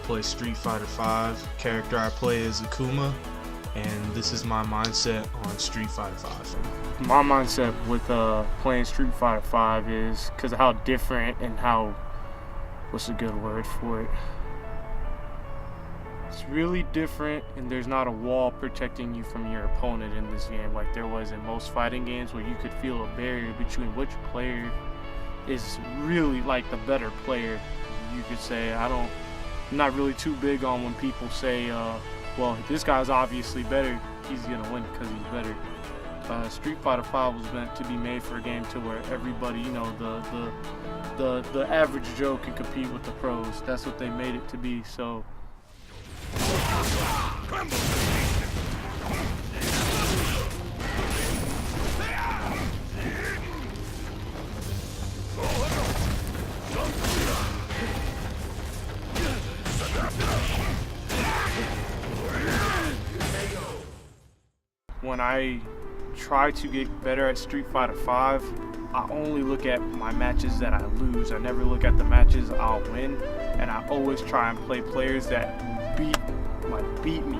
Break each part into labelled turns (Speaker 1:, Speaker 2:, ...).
Speaker 1: play Street Fighter V. Character I play is Akuma, and this is my mindset on Street Fighter V.
Speaker 2: My mindset with playing Street Fighter V is because of how different and how, what's a good word for it? It's really different, and there's not a wall protecting you from your opponent in this game like there was in most fighting games, where you could feel a barrier between which player is really like the better player. You could say, I'm not really too big on when people say, well, this guy's obviously better, he's gonna win because he's better. Street Fighter V was meant to be made for a game to where everybody, you know, the average Joe can compete with the pros. That's what they made it to be. So when I try to get better at Street Fighter V, I only look at my matches that I lose. I never look at the matches I'll win, and I always try and play players that beat me,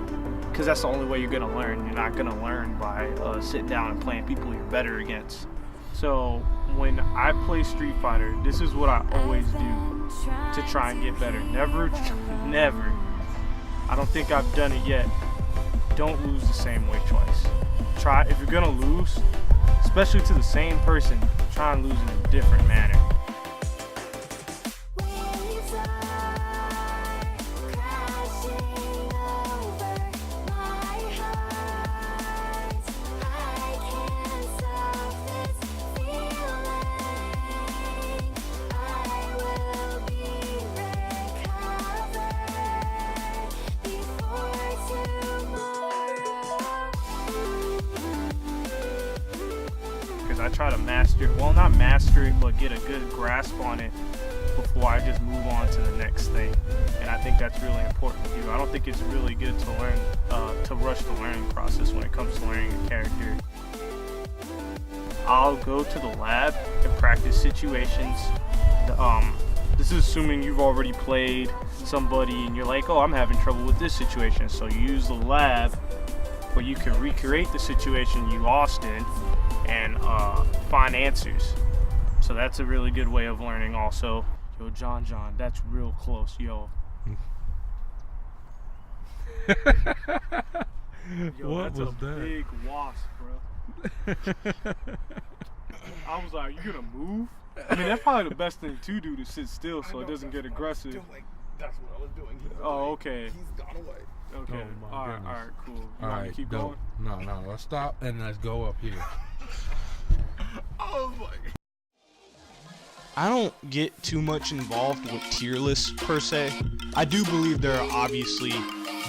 Speaker 2: because that's the only way you're gonna learn. You're not gonna learn by sitting down and playing people you're better against. So when I play Street Fighter, this is what I always do to try and get better. Never, I don't think I've done it yet. Don't lose the same way twice. Try, if you're gonna lose, especially to the same person, try and lose in a different manner. I try to master it, well, not master it, but get a good grasp on it before I just move on to the next thing. And I think that's really important to do. I don't think it's really good to learn, to rush the learning process when it comes to learning a character. I'll go to the lab and practice situations. This is assuming you've already played somebody and you're like, oh, I'm having trouble with this situation. So you use the lab where you can recreate the situation you lost in and find answers. So that's a really good way of learning also. Yo, John, that's real close, yo. Yo,
Speaker 3: what
Speaker 2: that's
Speaker 3: was
Speaker 2: a
Speaker 3: that?
Speaker 2: big wasp, bro. I was like, you gonna move? I mean, that's probably the best thing to do, to sit still so it doesn't get aggressive.
Speaker 4: That's what I was doing.
Speaker 2: Oh, okay.
Speaker 4: He's gone away.
Speaker 2: Okay.
Speaker 3: Oh,
Speaker 2: all
Speaker 3: goodness.
Speaker 2: right, cool. You
Speaker 3: All
Speaker 2: want me
Speaker 3: right,
Speaker 2: to keep
Speaker 3: go.
Speaker 2: going?
Speaker 3: No, let's stop and let's go up here.
Speaker 4: I was like,
Speaker 1: I don't get too much involved with tier lists per se. I do believe there are obviously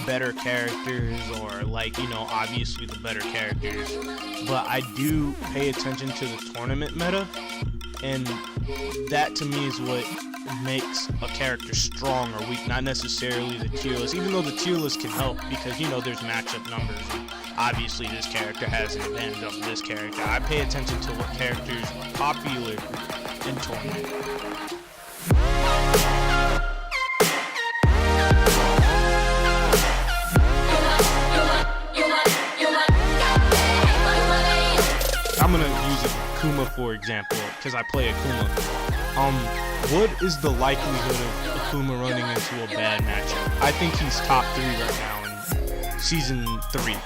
Speaker 1: better characters, or like, you know, obviously the better characters, but I do pay attention to the tournament meta, and that to me is what makes a character strong or weak, not necessarily the tier list, even though the tier list can help because, you know, there's matchup numbers and obviously this character has an advantage over this character. I pay attention to what characters are popular in tournament. I'm gonna use Akuma for example, because I play Akuma. What is the likelihood of Akuma running into a bad matchup? I think he's top 3 right now in Season 3.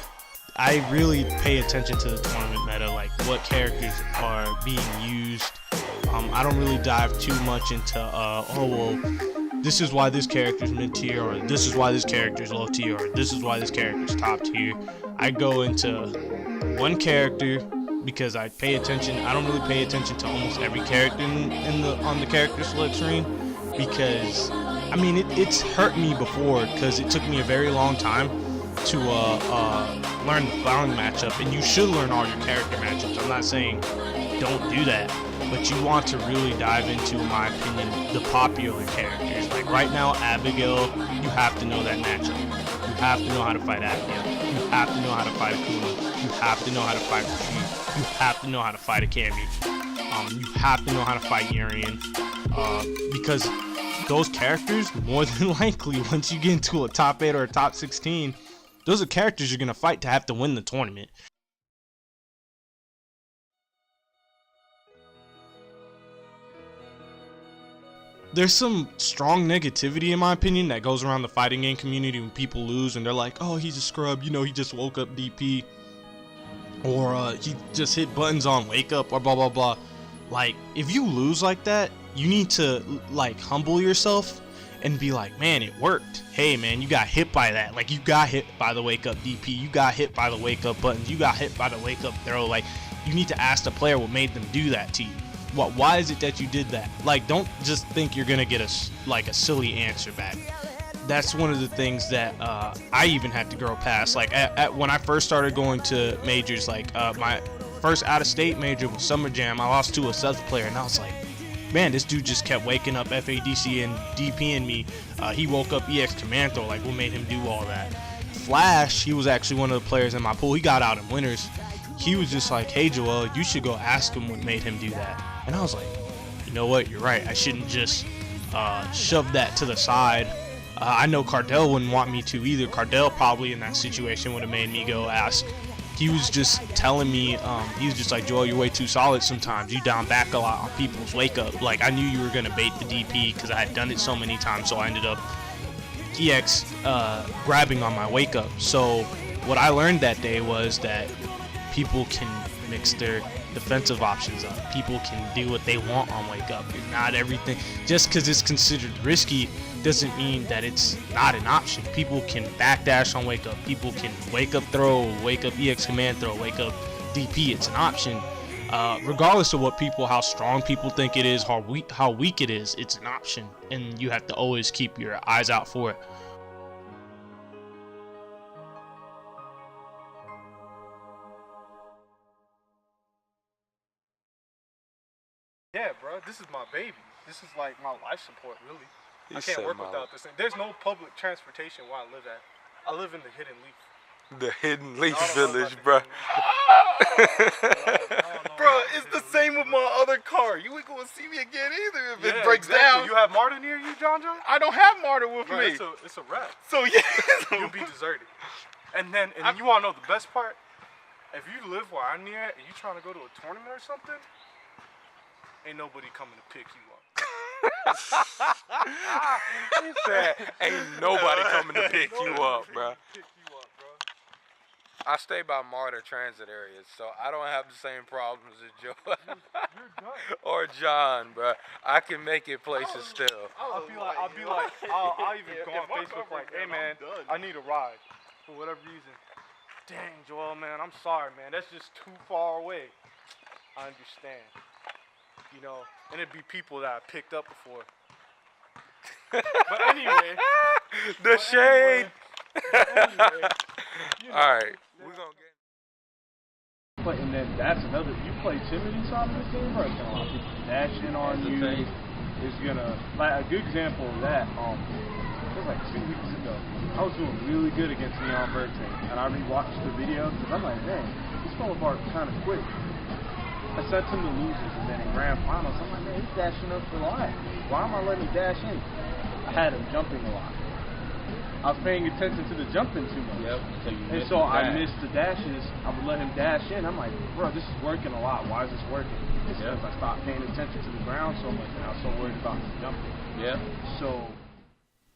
Speaker 1: I really pay attention to the tournament meta, like what characters are being used. I don't really dive too much into, oh well, this is why this character's mid-tier, or this is why this character's low-tier, or this is why this character's top-tier. I go into one character because I pay attention. I don't really pay attention to almost every character on the character select screen, because I mean it's hurt me before, because it took me a very long time to learn the following matchup, and you should learn all your character matchups. I'm not saying don't do that, but you want to really dive into, in my opinion, the popular characters. Like right now, Abigail, you have to know that matchup. You have to know how to fight Abigail. You have to know how to fight Akuma. You have to know how to fight Rashid. You have to know how to fight Akemi. You have to know how to fight Urian. Because those characters, more than likely, once you get into a top 8 or a top 16, those are characters you're going to fight to have to win the tournament. There's some strong negativity, in my opinion, that goes around the fighting game community when people lose and they're like, oh, he's a scrub, you know, he just woke up DP, or he just hit buttons on wake up, or blah blah blah. Like, if you lose like that, you need to like humble yourself and be like, man, it worked. Hey man, you got hit by that. Like, you got hit by the wake up DP, you got hit by the wake up buttons, you got hit by the wake up throw. Like, you need to ask the player what made them do that to you. Why is it that you did that? Like, don't just think you're gonna get a silly answer back. That's one of the things that I even had to grow past. Like, when I first started going to majors, like my first out-of-state major was Summer Jam, I lost to a South player, and I was like, man, this dude just kept waking up FADC and DPing me. He woke up EX Command Throw. Like, what made him do all that? Flash, he was actually one of the players in my pool. He got out in winners. He was just like, hey Joel, you should go ask him what made him do that. And I was like, you know what, you're right, I shouldn't just shove that to the side. I know Cardell wouldn't want me to either. Cardell probably in that situation would have made me go ask. He was just telling me, he was just like, Joel, you're way too solid sometimes. You down back a lot on people's wake up. Like, I knew you were going to bait the DP because I had done it so many times, so I ended up EX grabbing on my wake up. So what I learned that day was that people can mix their defensive options up. People can do what they want on wake up. Not everything, just because it's considered risky doesn't mean that it's not an option. People can backdash on wake up. People can wake up throw, wake up EX command throw, wake up DP. It's an option. Regardless of what people, how strong people think it is, how weak it is, it's an option, and you have to always keep your eyes out for it.
Speaker 2: Yeah, bro, this is my baby. This is like my life support, really. I can't work without this thing. There's no public transportation where I live at. I live in the Hidden Leaf.
Speaker 5: The Hidden Leaf Village, bro.
Speaker 4: Bro, it's the same with my other car. You ain't gonna see me again either if it breaks down.
Speaker 2: You have Marta near you, John?
Speaker 4: I don't have Marta with me.
Speaker 2: It's a wrap.
Speaker 4: So yeah,
Speaker 2: You'll be deserted. And you wanna know the best part? If you live where I'm near and you trying to go to a tournament or something, ain't nobody coming to pick you up.
Speaker 5: He said, ain't nobody coming to pick you up, bro. I stay by MARTA transit areas, so I don't have the same problems as Joe or John, bro. I can make it places still.
Speaker 2: I'll even go on Facebook like, hey man, I need a ride for whatever reason. Dang, Joel, man, I'm sorry, man. That's just too far away. I understand. You know, and it'd be people that I picked up before. But anyway.
Speaker 5: The shade.
Speaker 2: Anyway, you know,
Speaker 5: All right, we're going to get.
Speaker 2: But, and then that's another. You play timid inside of this game, bro. It's gonna allow people to dash in on you. It's gonna, like, a good example of that. It was like 2 weeks ago. I was doing really good against Neon Birthday, and I rewatched the video because I'm like, man, this fell apart kind of quick. I sent him the losers, and then in grand finals, I'm like, man, he's dashing up the line. Why am I letting him dash in? I had him jumping a lot. I was paying attention to the jumping too much. Yep. So I missed the dashes. I would let him dash in. I'm like, bro, this is working a lot. Why is this working? It's because I stopped paying attention to the ground so much, and I was so worried about his jumping. Yeah. So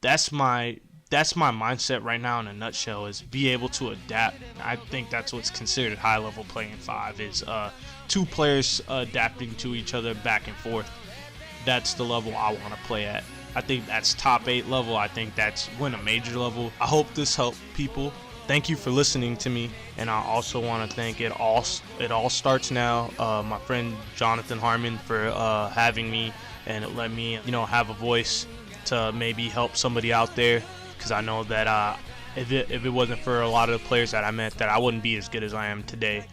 Speaker 2: that's my mindset right now in a nutshell, is be able to adapt. I think that's what's considered high level play in 5, is two players adapting to each other back and forth. That's the level I want to play at. I think that's top 8 level. I think that's win a major level. I hope this helped people. Thank you for listening to me, and I also want to thank It All Starts Now, my friend Jonathan Harmon, for having me and let me, have a voice to maybe help somebody out there, because I know that if it wasn't for a lot of the players that I met, that I wouldn't be as good as I am today.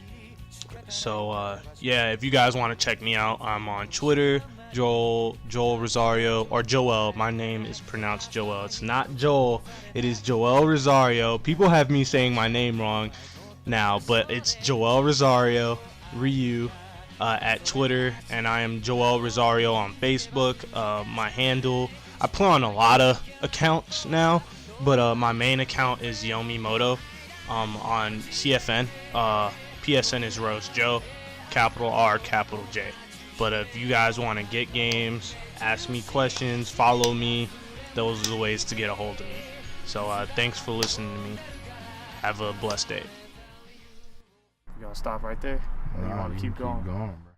Speaker 2: So yeah, if you guys want to check me out, I'm on Twitter, Joel Rosario, or Joel. My name is pronounced Joel. It's not Joel, it is Joel Rosario. People have me saying my name wrong now, but it's Joel Rosario Ryu at Twitter, and I am Joel Rosario on Facebook. My handle
Speaker 1: I play on a lot of accounts now, but my main account is Yomi Moto on CFN. PSN is Rose Joe, capital R, capital J. But if you guys want to get games, ask me questions, follow me, those are the ways to get a hold of me. So thanks for listening to me. Have a blessed day.
Speaker 2: You gonna stop right there? Or you
Speaker 3: Nah,
Speaker 2: want to keep going?
Speaker 3: Keep going, bro.